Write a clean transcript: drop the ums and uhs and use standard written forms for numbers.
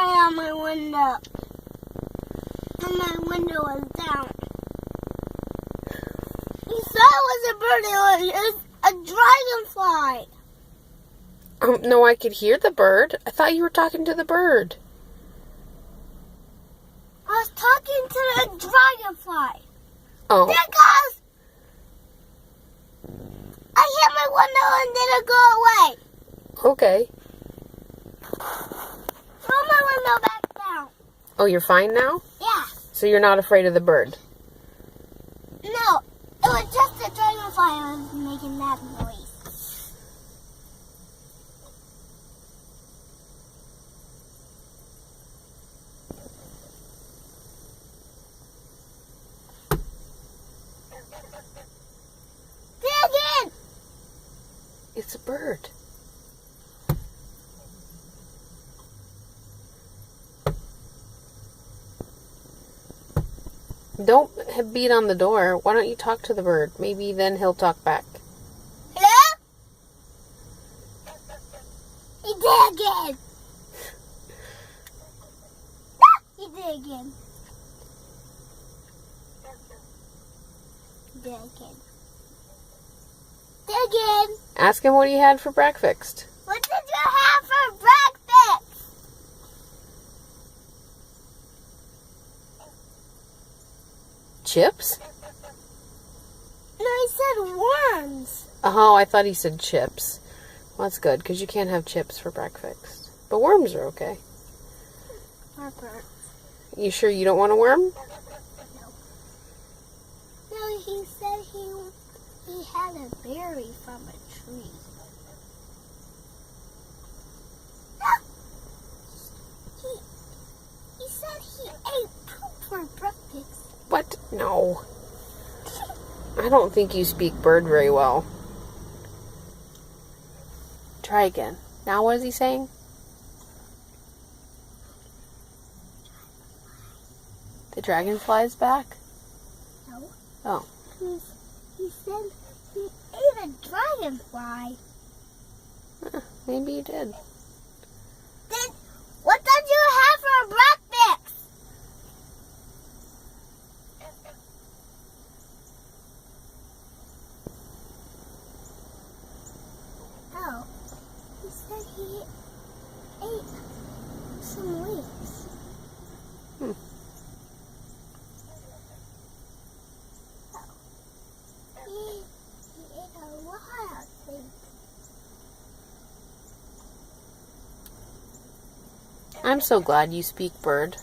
on my window. And my window was down. You thought it was a bird. It was a dragonfly. No, I could hear the bird. I thought you were talking to the bird. I was talking to the dragonfly. Oh. There it goes. I hit my window and didn't go away. Okay. Throw my window back down. Oh, you're fine now? Yeah. So you're not afraid of the bird? No, it was just a dragonfly that was making that noise. Dig in! It's a bird. Don't beat on the door. Why don't you talk to the bird? Maybe then he'll talk back. Hello? He did again. He did again. He did again. Did again. Ask him what he had for breakfast. What did you have for breakfast? Chips? No, he said worms. Oh, I thought he said chips. Well, that's good, because you can't have chips for breakfast. But worms are okay. Or birds. You sure you don't want a worm? No, he said he had a berry from a tree. He said he ate poop for breakfast. What? No. I don't think you speak bird very well. Try again. Now what is he saying? The dragonfly's back? No. Oh. He said he ate a dragonfly. Maybe he did. What did you have for breakfast? Oh, he said he ate some leaves. Hmm. He ate a lot of things. I'm so glad you speak bird.